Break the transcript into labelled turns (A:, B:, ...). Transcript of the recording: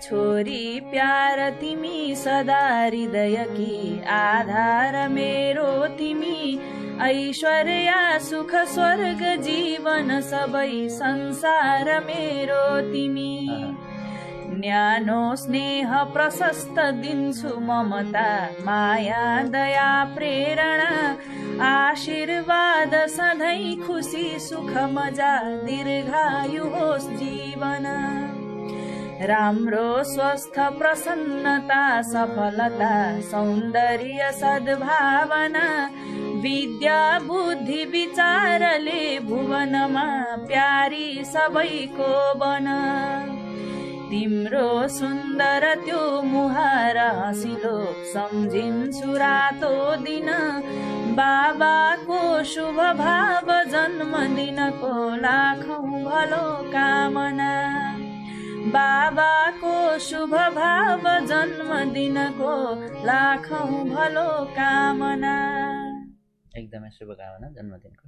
A: छोरी प्यार तिमी सदा हृदयकी आधार मेरो तिमी ऐश्वर्य सुख स्वर्ग जीवन सबै संसार मेरो तिमी न्यानो स्नेह प्रशस्त दिन्छु ममता माया दया प्रेरणा आशीर्वाद सधैँ खुसी सुख मजा दीर्घायु होस् जीवन राम्रो स्वस्थ प्रसन्नता सफलता सौन्दर्य सद्भावना विद्या बुद्धि विचारले भुवनमा प्यारी सबैको बन तिम्रो सुन्दर त्यो मुहार हँसिलो सम्झिन्छु रातो दिन बाबाको शुभ भाव जन्मदिनको लाखौं भलो कामना बाबाको शुभ भाव जन्मदिनको लाखौं भलो कामना।
B: एकदमै शुभकामना जन्मदिनको।